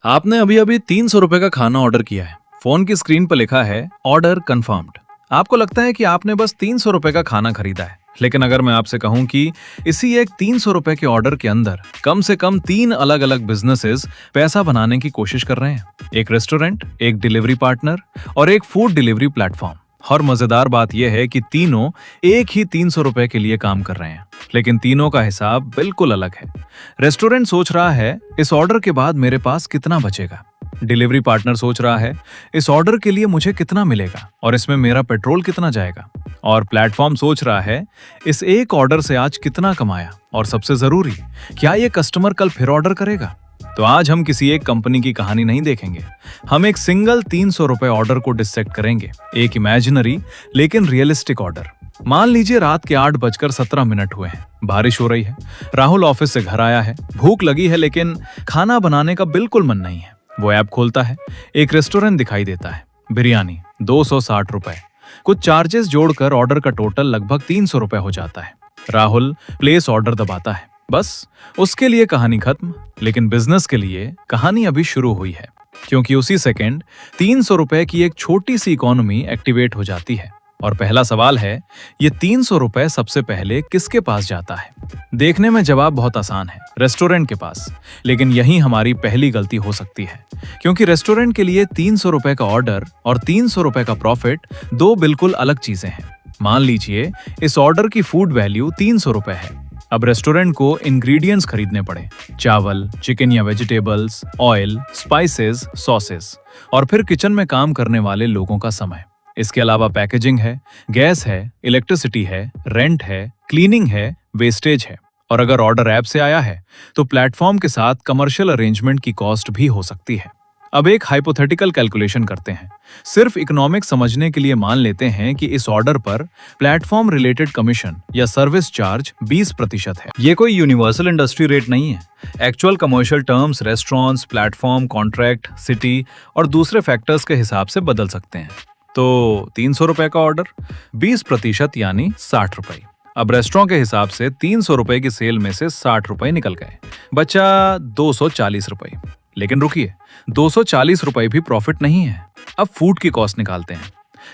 आपने अभी अभी 300 रुपए का खाना ऑर्डर किया है। फोन की स्क्रीन पर लिखा है ऑर्डर कंफर्म्ड। आपको लगता है कि आपने बस 300 रुपए का खाना खरीदा है, लेकिन अगर मैं आपसे कहूं कि इसी एक 300 रुपए के ऑर्डर के अंदर कम से कम 3 अलग अलग बिजनेसेस पैसा बनाने की कोशिश कर रहे हैं, एक रेस्टोरेंट, एक डिलीवरी पार्टनर और एक फूड डिलीवरी प्लेटफॉर्म। और मजेदार बात यह है कि तीनों एक ही 300 रुपए के लिए काम कर रहे हैं, लेकिन तीनों का हिसाब बिल्कुल अलग है। रेस्टोरेंट सोच रहा है इस ऑर्डर के बाद मेरे पास कितना बचेगा। डिलीवरी पार्टनर सोच रहा है इस ऑर्डर के लिए मुझे कितना मिलेगा और इसमें मेरा पेट्रोल कितना जाएगा। और प्लेटफॉर्म सोच रहा है इस एक ऑर्डर से आज कितना कमाया और सबसे जरूरी, क्या ये कस्टमर कल फिर ऑर्डर करेगा। तो आज हम किसी एक कंपनी की कहानी नहीं देखेंगे, हम एक सिंगल 300 रुपए ऑर्डर को डिसेक्ट करेंगे। एक इमेजिनरी लेकिन रियलिस्टिक ऑर्डर। मान लीजिए रात के 8:17 हुए हैं, बारिश हो रही है, राहुल ऑफिस से घर आया है, भूख लगी है लेकिन खाना बनाने का बिल्कुल मन नहीं है। वो ऐप खोलता है, एक रेस्टोरेंट दिखाई देता है, बिरयानी 260 रुपए। कुछ चार्जेस जोड़कर ऑर्डर का टोटल लगभग 300 रुपए हो जाता है। राहुल प्लेस ऑर्डर दबाता है, बस उसके लिए कहानी खत्म। लेकिन बिजनेस के लिए कहानी अभी शुरू हुई है, क्योंकि उसी सेकंड 300 रुपए की एक छोटी सी इकोनॉमी एक्टिवेट हो जाती है। और पहला सवाल है, ये 300 रुपए सबसे पहले किसके पास जाता है। देखने में जवाब बहुत आसान है, रेस्टोरेंट के पास। लेकिन यही हमारी पहली गलती हो सकती है, क्योंकि रेस्टोरेंट के लिए 300 रुपए का ऑर्डर और 300 रुपए का प्रॉफिट दो बिल्कुल अलग चीजें हैं। मान लीजिए इस ऑर्डर की फूड वैल्यू 300 रुपए है। अब रेस्टोरेंट को इंग्रेडिएंट्स खरीदने पड़े, चावल, चिकन या वेजिटेबल्स, ऑयल, स्पाइसेस, सॉसेस और फिर किचन में काम करने वाले लोगों का समय। इसके अलावा पैकेजिंग है, गैस है, इलेक्ट्रिसिटी है, रेंट है, क्लीनिंग है, वेस्टेज है। और अगर ऑर्डर ऐप से आया है तो प्लेटफॉर्म के साथ कमर्शियल अरेंजमेंट की कॉस्ट भी हो सकती है। अब एक हाइपोथेटिकल कैलकुलेशन करते हैं। सिर्फ इकोनॉमिक्स समझने के लिए मान लेते हैं कि इस ऑर्डर पर प्लेटफॉर्म रिलेटेड कमीशन या सर्विस चार्ज 20% है। ये कोई यूनिवर्सल इंडस्ट्री रेट नहीं है। Actual commercial terms restaurants, platform, contract, city और दूसरे फैक्टर्स के हिसाब से बदल सकते हैं। तो 300 रुपए का ऑर्डर, 20% यानी 60 रुपए। अब रेस्टोरेंट के हिसाब से 300 रुपए की सेल में से 60 रुपए निकल गए, बचा 240 रुपए। लेकिन रुकिए, 240 रुपए भी प्रॉफिट नहीं है। अब फूड की कॉस्ट निकालते हैं।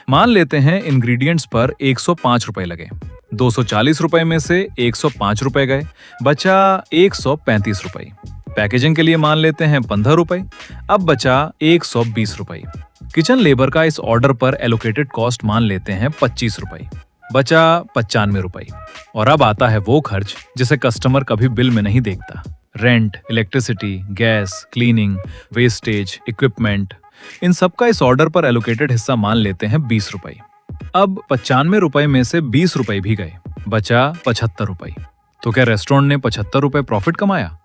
मान लेते हैं इंग्रेडिएंट्स पर 105 रुपए लगे, 240 रुपए में से 105 रुपए गए, बचा 135 रुपए। पैकेजिंग के लिए मान लेते हैं 15 रुपए, अब बचा 120 रुपए। किचन लेबर का इस ऑर्डर पर एलोकेटेड कॉस्ट मान लेते हैं 25 रुपए, बचा 95 रुपए। और अब आता है वो खर्च जिसे कस्टमर कभी बिल में नहीं देखता, rent, electricity, gas, cleaning, wastage, equipment. इन सबका इस ऑर्डर पर एलोकेटेड हिस्सा मान लेते हैं 20 रुपए। अब 95 रुपए में से 20 रुपए भी गए, बचा 75 रुपए। तो क्या रेस्टोरेंट ने 75 रुपए प्रॉफिट कमाया?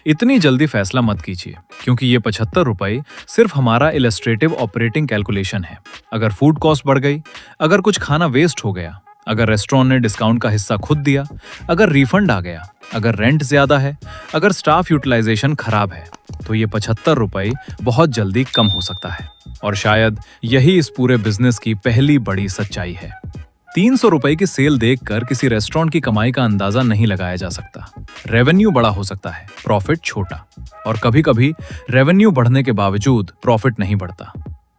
इतनी जल्दी फैसला मत कीजिए, क्योंकि ये 75 रुपए सिर्फ हमारा इलस्ट्रेटिव ऑपरेटिंग कैलकुलेशन है। अगर फूड कॉस्ट बढ़ गई, अगर कुछ खाना वेस्ट हो गया, अगर रेस्टोरेंट ने डिस्काउंट का हिस्सा खुद दिया, अगर रिफंड आ गया, अगर रेंट ज्यादा है, अगर स्टाफ यूटिलाइजेशन खराब है, तो ये 75 रुपए बहुत जल्दी कम हो सकता है। और शायद यही इस पूरे बिजनेस की पहली बड़ी सच्चाई है। 300 रुपए की सेल देखकर किसी रेस्टोरेंट की कमाई का अंदाजा नहीं लगाया जा सकता। रेवेन्यू बड़ा हो सकता है, प्रॉफिट छोटा। और कभी कभी रेवेन्यू बढ़ने के बावजूद प्रॉफिट नहीं बढ़ता।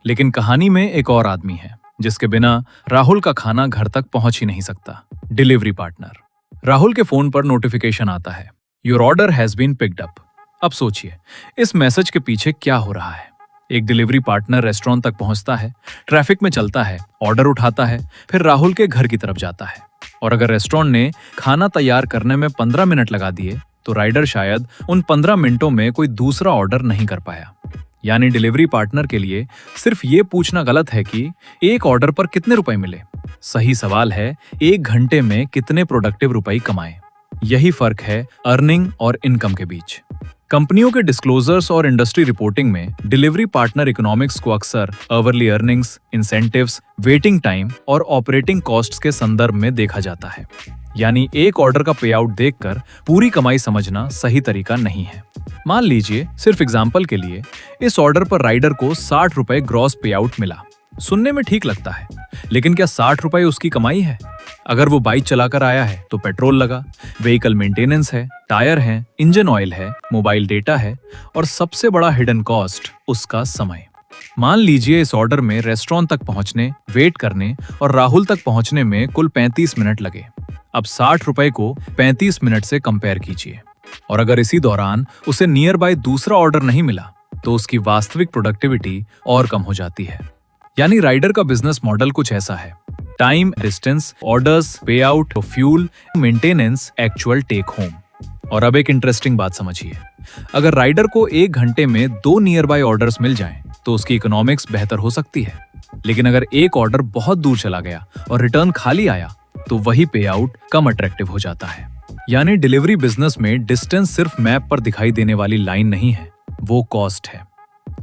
लेकिन कहानी में एक और आदमी है जिसके बिना राहुल का खाना घर तक पहुंच ही नहीं सकता, डिलीवरी पार्टनर। राहुल के फोन पर नोटिफिकेशन आता है, your order has been picked up. अब सोचिए इस मैसेज के पीछे क्या हो रहा है। एक डिलीवरी पार्टनर रेस्टोरेंट तक पहुंचता है, ट्रैफिक में चलता है, ऑर्डर उठाता है, फिर राहुल के घर की तरफ जाता है। और अगर रेस्टोरेंट ने खाना तैयार करने में 15 मिनट लगा दिए, तो राइडर शायद उन 15 मिनटों में कोई दूसरा ऑर्डर नहीं कर पाया। यानी डिलीवरी पार्टनर के लिए सिर्फ ये पूछना गलत है कि एक ऑर्डर पर कितने रुपए मिले। सही सवाल है, 1 घंटे में कितने प्रोडक्टिव रुपए कमाए। यही फर्क है अर्निंग और इनकम के बीच। कंपनियों के डिस्क्लोजर्स और इंडस्ट्री रिपोर्टिंग में डिलीवरी पार्टनर इकोनॉमिक्स को अक्सर hourly earnings, incentives, waiting time और ऑपरेटिंग कॉस्ट्स के संदर्भ में देखा जाता है। यानी एक ऑर्डर का पे आउट देखकर पूरी कमाई समझना सही तरीका नहीं है। मान लीजिए सिर्फ एग्जांपल के लिए इस ऑर्डर पर राइडर को 60 रुपए ग्रॉस पे आउट मिला। सुनने में ठीक लगता है, लेकिन क्या 60 रुपए उसकी कमाई है? अगर वो बाइक चलाकर आया है तो पेट्रोल लगा, व्हीकल मेंटेनेंस है, टायर है, इंजन ऑयल है, मोबाइल डेटा है और सबसे बड़ा हिडन कॉस्ट उसका समय। मान लीजिए इस ऑर्डर में रेस्टोरेंट तक पहुंचने, वेट करने और राहुल तक पहुंचने में कुल 35 मिनट लगे। अब 60 रुपए को 35 मिनट से कंपेयर कीजिए और अगर इसी दौरान उसे नियर बाय दूसरा ऑर्डर नहीं मिला तो उसकी वास्तविक प्रोडक्टिविटी और कम हो जाती है। यानी राइडर का बिजनेस मॉडल कुछ ऐसा है: time, distance, orders, pay out, fuel, maintenance, actual take home. और अब एक इंटरेस्टिंग बात समझिए, अगर राइडर को 1 घंटे में 2 नियर बाय ऑर्डर्स मिल जाएं तो उसकी इकोनॉमिक्स बेहतर हो सकती है। लेकिन अगर एक ऑर्डर बहुत दूर चला गया और रिटर्न खाली आया तो वही पे आउट कम अट्रैक्टिव हो जाता है। यानी डिलीवरी बिजनेस में डिस्टेंस सिर्फ मैप पर दिखाई देने वाली लाइन नहीं है, वो कॉस्ट है।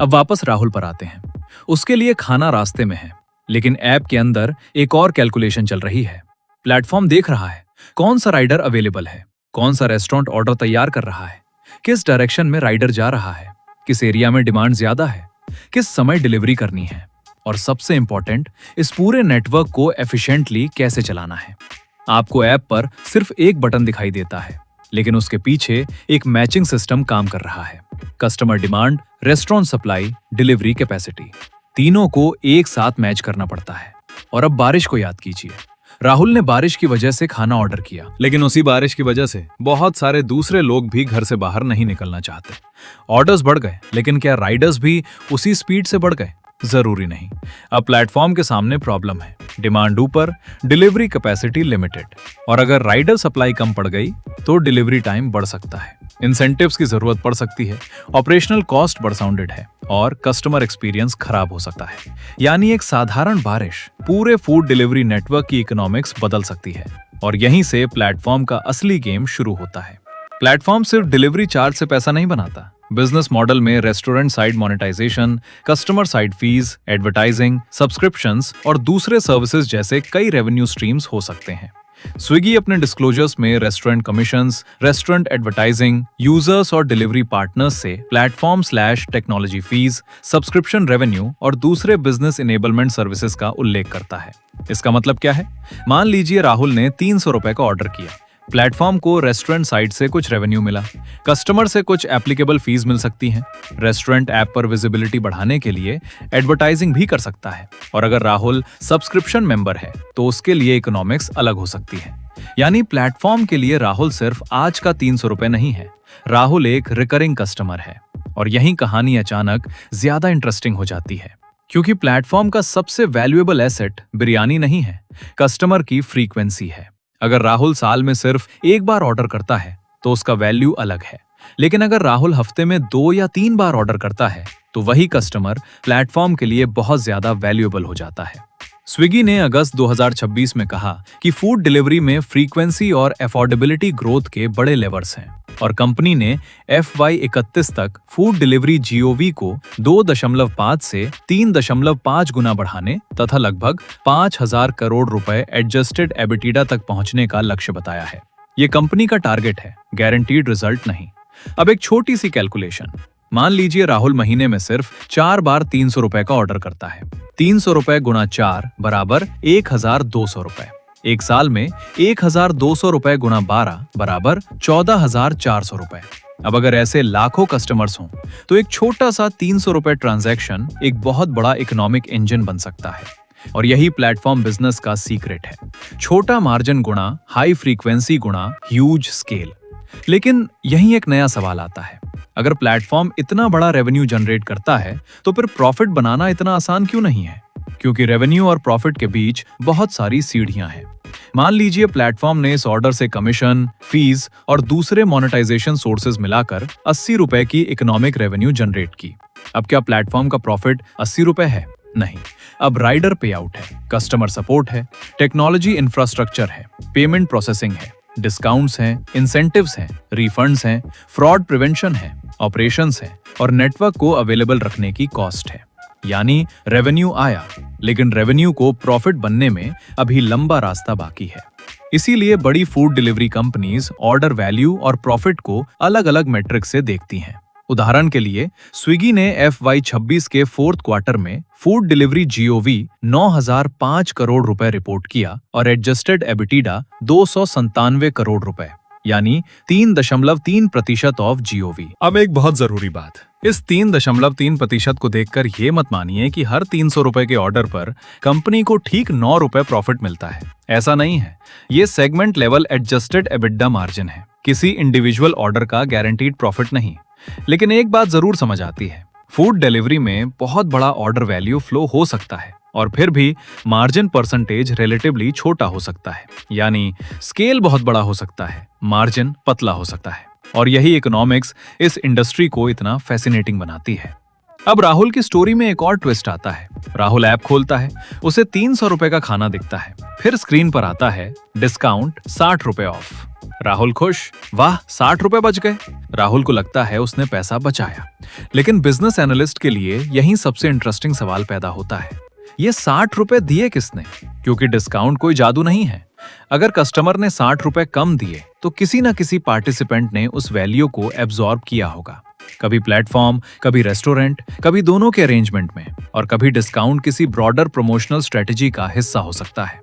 अब वापस राहुल पर आते हैं। उसके लिए खाना रास्ते में है, लेकिन ऐप के अंदर एक और कैलकुलेशन चल रही है। प्लेटफॉर्म देख रहा है कौन सा राइडर अवेलेबल है, कौन सा रेस्टोरेंट ऑर्डर तैयार कर रहा है, किस डायरेक्शन में राइडर जा रहा है, किस एरिया में डिमांड ज्यादा है, किस समय डिलीवरी करनी है और सबसे इंपॉर्टेंट, इस पूरे नेटवर्क को एफिशिएंटली कैसे चलाना है। आपको ऐप पर सिर्फ एक बटन दिखाई देता है, लेकिन उसके पीछे एक मैचिंग सिस्टम काम कर रहा है। Customer demand, restaurant supply, delivery capacity, तीनों को एक साथ मैच करना पड़ता है। और अब बारिश को याद कीजिए। राहुल ने बारिश की वजह से खाना ऑर्डर किया, लेकिन उसी बारिश की वजह से बहुत सारे दूसरे लोग भी घर से बाहर नहीं निकलना चाहते। ऑर्डर्स बढ़ गए, लेकिन क्या राइडर्स भी उसी स्पीड से बढ़ गए? जरूरी नहीं। अब प्लेटफॉर्म के सामने प्रॉब्लम है, डिमांड ऊपर, डिलीवरी कैपेसिटी लिमिटेड। और अगर राइडर सप्लाई कम पड़ गई तो डिलीवरी टाइम बढ़ सकता है, इंसेंटिव्स की जरूरत पड़ सकती है, ऑपरेशनल कॉस्ट बढ़ साउंडेड है और कस्टमर एक्सपीरियंस खराब हो सकता है। यानी एक साधारण बारिश पूरे फूड डिलीवरी नेटवर्क की इकोनॉमिक्स बदल सकती है और यहीं से प्लेटफॉर्म का असली गेम शुरू होता है। प्लेटफॉर्म सिर्फ डिलीवरी चार्ज से पैसा नहीं बनाता। बिजनेस मॉडल में restaurant side monetization, customer side fees, advertising, subscriptions और दूसरे सर्विसेज जैसे कई रेवेन्यू स्ट्रीम्स हो सकते हैं। स्विगी अपने डिस्क्लोजर्स में restaurant commissions, restaurant advertising, users और डिलीवरी पार्टनर्स से प्लेटफॉर्म/टेक्नोलॉजी फीस, सब्सक्रिप्शन रेवेन्यू और दूसरे बिजनेस इनेबलमेंट सर्विसेज का उल्लेख करता है। इसका मतलब क्या है? मान लीजिए राहुल ने 300 रुपए का ऑर्डर किया। प्लेटफॉर्म को रेस्टोरेंट साइड से कुछ रेवेन्यू मिला, कस्टमर से कुछ एप्लीकेबल फीस मिल सकती हैं, रेस्टोरेंट ऐप पर विजिबिलिटी बढ़ाने के लिए एडवर्टाइजिंग भी कर सकता है और अगर राहुल सब्सक्रिप्शन मेंबर है तो उसके लिए इकोनॉमिक्स अलग हो सकती है। यानी प्लेटफॉर्म के लिए राहुल सिर्फ आज का 300 रुपए नहीं है, राहुल एक रिकरिंग कस्टमर है। और यही कहानी अचानक ज्यादा इंटरेस्टिंग हो जाती है, क्योंकि प्लेटफॉर्म का सबसे वैल्यूएबल एसेट बिरयानी नहीं है, कस्टमर की फ्रीक्वेंसी है। अगर राहुल साल में सिर्फ एक बार ऑर्डर करता है तो उसका वैल्यू अलग है, लेकिन अगर राहुल हफ्ते में 2 या 3 बार ऑर्डर करता है तो वही कस्टमर प्लेटफॉर्म के लिए बहुत ज्यादा वैल्यूएबल हो जाता है। स्विगी ने अगस्त 2026 में कहा कि फूड डिलीवरी में फ्रीक्वेंसी और अफोर्डेबिलिटी ग्रोथ के बड़े लेवर्स हैं और कंपनी ने FY31 तक फूड डिलीवरी जीओवी को 2.5 से 3.5 गुना बढ़ाने तथा लगभग 5,000 करोड़ रुपए एडजस्टेड एबिटिडा तक पहुंचने का लक्ष्य बताया है। ये कंपनी का टारगेट है, गारंटीड रिजल्ट नहीं। अब एक छोटी सी कैलकुलेशन, मान लीजिए राहुल महीने में सिर्फ 4 बार 300 रुपए का ऑर्डर करता है। 300 रुपए गुना 4 बराबर 1,200 रुपए। एक साल में 1,200 रुपए गुना 12 बराबर 14,400 रुपए। अब अगर ऐसे लाखों कस्टमर्स हों तो एक छोटा सा 300 रुपए ट्रांजैक्शन एक बहुत बड़ा इकोनॉमिक इंजन बन सकता है। और यही प्लेटफॉर्म बिजनेस का सीक्रेट है, छोटा मार्जिन गुणा हाई फ्रीक्वेंसी गुणा ह्यूज स्केल। लेकिन यही एक नया सवाल आता है, अगर प्लेटफॉर्म इतना बड़ा रेवेन्यू जनरेट करता है तो फिर प्रॉफिट बनाना इतना आसान क्यों नहीं है? क्योंकि रेवेन्यू और प्रॉफिट के बीच बहुत सारी सीढ़ियां हैं। मान लीजिए प्लेटफॉर्म ने इस ऑर्डर से कमीशन, फीस और दूसरे मोनेटाइजेशन सोर्सेज मिलाकर 80 रुपए की इकोनॉमिक रेवेन्यू जनरेट की। अब क्या प्लेटफॉर्म का प्रॉफिट 80 रुपए है? नहीं। अब राइडर पे आउट है, कस्टमर सपोर्ट है, टेक्नोलॉजी इंफ्रास्ट्रक्चर है, पेमेंट प्रोसेसिंग है, डिस्काउंट्स हैं, इंसेंटिव्स हैं, रिफंड्स हैं, फ्रॉड प्रिवेंशन है, ऑपरेशंस है और नेटवर्क को अवेलेबल रखने की कॉस्ट है। यानी रेवेन्यू आया, लेकिन रेवेन्यू को प्रॉफिट बनने में अभी लंबा रास्ता बाकी है। इसीलिए बड़ी food delivery companies order value और प्रॉफिट को अलग अलग मेट्रिक से देखती हैं उदाहरण के लिए स्विगी ने FY26 के फोर्थ क्वार्टर में फूड डिलीवरी जीओवी 9,005 करोड़ रुपए रिपोर्ट किया और एडजस्टेड एबिटिडा 297 करोड़ रुपए, यानी 3.3% ऑफ जीओवी। अब एक बहुत जरूरी बात, इस 3.3% को देखकर ये मत मानिए कि हर 300 रुपए के ऑर्डर पर कंपनी को ठीक 9 रुपए प्रॉफिट मिलता है। ऐसा नहीं है। ये segment level adjusted EBITDA margin है, किसी इंडिविजुअल ऑर्डर का गारंटीड प्रॉफिट नहीं। लेकिन एक बात जरूर समझ आती है, फूड डिलीवरी में बहुत बड़ा ऑर्डर वैल्यू फ्लो हो सकता है और फिर भी मार्जिन परसेंटेज रिलेटिवली छोटा हो सकता है, यानी स्केल बहुत बड़ा हो सकता है, मार्जिन पतला हो सकता है। और यही इकोनॉमिक्स इस इंडस्ट्री को इतना फैसिनेटिंग बनाती है। अब राहुल की स्टोरी में एक और ट्विस्ट आता है। राहुल ऐप खोलता है, उसे 300 रुपए का खाना दिखता है, फिर स्क्रीन पर आता है डिस्काउंट 60 रुपए ऑफ। राहुल खुश, वाह 60 रुपए बच गए। राहुल को लगता है उसने पैसा बचाया। लेकिन बिजनेस एनालिस्ट के लिए यही सबसे इंटरेस्टिंग सवाल पैदा होता है, ये 60 रुपए दिए किसने? क्योंकि डिस्काउंट कोई जादू नहीं है। अगर कस्टमर ने 60 रुपए कम दिए तो किसी ना किसी पार्टिसिपेंट ने उस वैल्यू को एब्जॉर्ब किया होगा, कभी प्लेटफॉर्म, कभी रेस्टोरेंट, कभी दोनों के अरेंजमेंट में, और कभी डिस्काउंट किसी ब्रॉडर प्रमोशनल स्ट्रेटेजी का हिस्सा हो सकता है।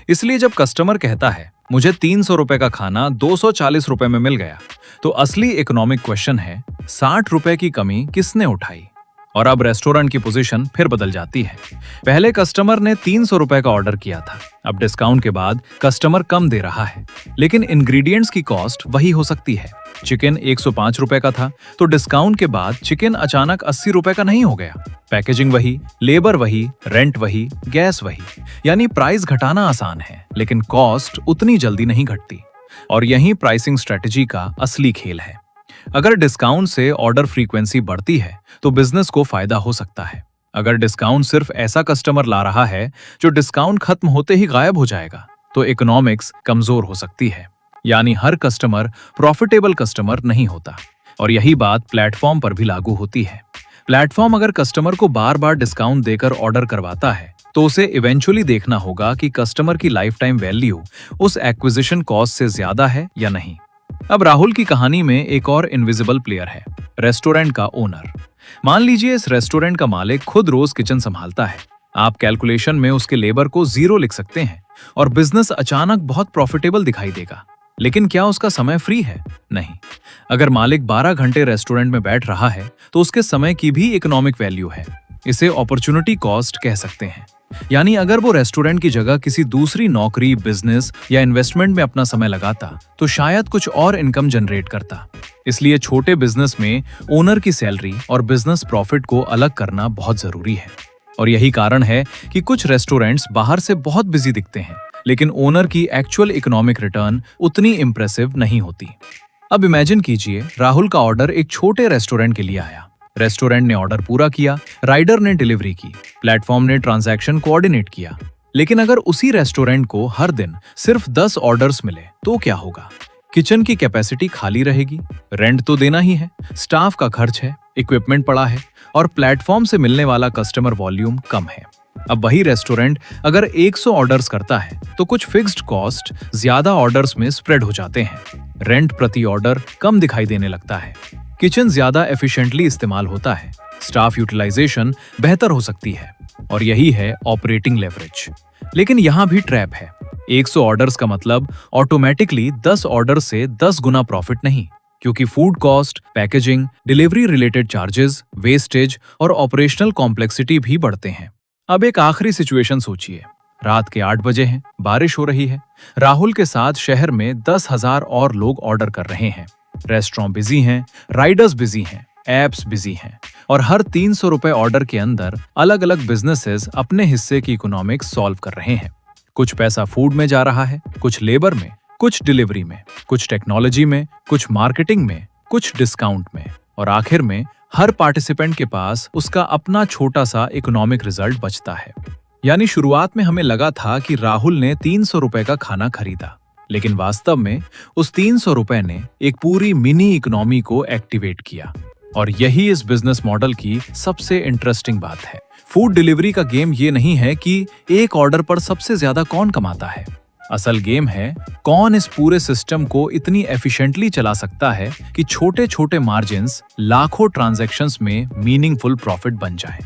इसलिए जब कस्टमर कहता है मुझे 300 रुपए का खाना 240 रुपए में मिल गया, तो असली इकोनॉमिक क्वेश्चन है 60 रुपए की कमी किसने उठाई? और अब रेस्टोरेंट की पोजीशन फिर बदल जाती है। पहले कस्टमर ने 300 रुपए का ऑर्डर किया था, अब डिस्काउंट के बाद कस्टमर कम दे रहा है, लेकिन इंग्रेडिएंट्स की कॉस्ट वही हो सकती है। चिकन 105 रुपए का था, तो डिस्काउंट के बाद चिकन अचानक 80 रुपए का नहीं हो गया। पैकेजिंग वही, लेबर वही, रेंट वही, गैस वही, यानी प्राइस घटाना आसान है, लेकिन कॉस्ट उतनी जल्दी नहीं घटती। और यही प्राइसिंग स्ट्रेटेजी का असली खेल है। अगर डिस्काउंट से ऑर्डर फ्रीक्वेंसी बढ़ती है तो बिजनेस को फायदा हो सकता है। अगर डिस्काउंट सिर्फ ऐसा कस्टमर ला रहा है जो डिस्काउंट खत्म होते ही गायब हो जाएगा, तो इकोनॉमिक्स कमजोर हो सकती है, यानी हर कस्टमर प्रॉफिटेबल कस्टमर नहीं होता। और यही बात प्लेटफॉर्म पर भी लागू होती है। प्लेटफॉर्म अगर कस्टमर को बार बार डिस्काउंट देकर ऑर्डर करवाता है तो उसे इवेंचुअली देखना होगा कि कस्टमर की लाइफ टाइम वैल्यू उस एक्विजिशन कॉस्ट से ज्यादा है या नहीं। अब राहुल की कहानी में एक और इनविजिबल प्लेयर है, रेस्टोरेंट का ओनर। मान लीजिए इस रेस्टोरेंट का मालिक खुद रोज किचन संभालता है। आप कैलकुलेशन में उसके लेबर को 0 लिख सकते हैं और बिजनेस अचानक बहुत प्रॉफिटेबल दिखाई देगा। लेकिन क्या उसका समय फ्री है? नहीं। अगर मालिक 12 घंटे रेस्टोरेंट में बैठ रहा है तो उसके समय की भी इकोनॉमिक वैल्यू है। इसे अपॉर्चुनिटी कॉस्ट कह सकते हैं। यानी अगर वो रेस्टोरेंट की जगह किसी दूसरी नौकरी, बिजनेस या इन्वेस्टमेंट में अपना समय लगाता तो शायद कुछ और इनकम जनरेट करता। इसलिए छोटे बिजनेस में ओनर की सैलरी और बिजनेस प्रॉफिट को अलग करना बहुत जरूरी है। और यही कारण है कि कुछ रेस्टोरेंट्स बाहर से बहुत बिजी दिखते हैं, लेकिन ओनर की एक्चुअल इकोनॉमिक रिटर्न उतनी इंप्रेसिव नहीं होती। अब इमेजिन कीजिए राहुल का ऑर्डर एक छोटे रेस्टोरेंट के लिए आया। रेस्टोरेंट ने ऑर्डर पूरा किया, राइडर ने डिलीवरी की, प्लेटफॉर्म ने ट्रांजैक्शन कोऑर्डिनेट किया। लेकिन अगर उसी रेस्टोरेंट को हर दिन सिर्फ 10 ऑर्डर्स मिले तो क्या होगा? किचन की कैपेसिटी खाली रहेगी, रेंट तो देना ही है, स्टाफ का खर्च है, इक्विपमेंट पड़ा है और प्लेटफॉर्म से मिलने वाला कस्टमर वॉल्यूम कम है। अब वही रेस्टोरेंट अगर 100 ऑर्डर्स करता है तो कुछ फिक्स्ड कॉस्ट ज्यादा ऑर्डर्स में स्प्रेड हो जाते हैं। रेंट प्रति ऑर्डर कम दिखाई देने लगता है, किचन ज्यादा एफिशिएंटली इस्तेमाल होता है, स्टाफ यूटिलाइजेशन बेहतर हो सकती है, और यही है ऑपरेटिंग लेवरेज। लेकिन यहाँ भी ट्रैप है। 100 ऑर्डर्स का मतलब ऑटोमेटिकली 10 ऑर्डर से 10 गुना प्रॉफिट नहीं, क्योंकि food cost, packaging, delivery related charges, wastage और ऑपरेशनल कॉम्प्लेक्सिटी भी बढ़ते हैं। अब एक आखिरी सिचुएशन सोचिए। रात के 8 बजे हैं, बारिश हो रही है। राहुल के साथ शहर में 10,000 और लोग ऑर्डर कर रहे हैं। रेस्टोरेंट बिजी हैं, राइडर्स बिजी हैं, एप्स बिजी हैं, और हर 300 रुपए ऑर्डर के अंदर अलग अलग बिजनेसेस अपने हिस्से की इकोनॉमिक्स सॉल्व कर रहे हैं। कुछ पैसा फूड में जा रहा है, कुछ लेबर में, कुछ डिलीवरी में, कुछ टेक्नोलॉजी में, कुछ मार्केटिंग में, कुछ डिस्काउंट में, और आखिर में हर पार्टिसिपेंट के पास उसका अपना छोटा सा इकोनॉमिक रिजल्ट बचता है। यानी शुरुआत में हमें लगा था कि राहुल ने 300 रुपए का खाना खरीदा, लेकिन वास्तव में उस 300 रुपए ने एक पूरी मिनी इकोनॉमी को एक्टिवेट किया। और यही इस बिजनेस मॉडल की सबसे इंटरेस्टिंग बात है। फूड डिलीवरी का गेम ये नहीं है कि एक ऑर्डर पर सबसे ज्यादा कौन कमाता है। असल गेम है कौन इस पूरे सिस्टम को इतनी एफिशिएंटली चला सकता है कि छोटे छोटे मार्जिन्स लाखों ट्रांजैक्शंस में मीनिंगफुल प्रॉफिट बन जाए।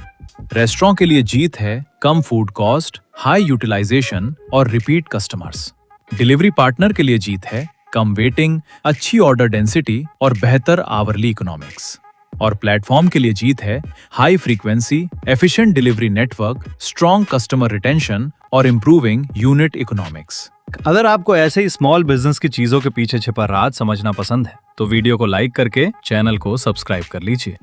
रेस्टोरेंट के लिए जीत है कम फूड कॉस्ट, हाई यूटिलाइजेशन और रिपीट कस्टमर्स। डिलीवरी पार्टनर के लिए जीत है कम वेटिंग, अच्छी ऑर्डर डेंसिटी और बेहतर आवरली इकोनॉमिक्स। और प्लेटफॉर्म के लिए जीत है high frequency, efficient delivery network, strong customer retention और इंप्रूविंग यूनिट इकोनॉमिक्स। अगर आपको ऐसे ही स्मॉल बिजनेस की चीजों के पीछे छिपा राज समझना पसंद है तो वीडियो को लाइक करके चैनल को सब्सक्राइब कर लीजिए।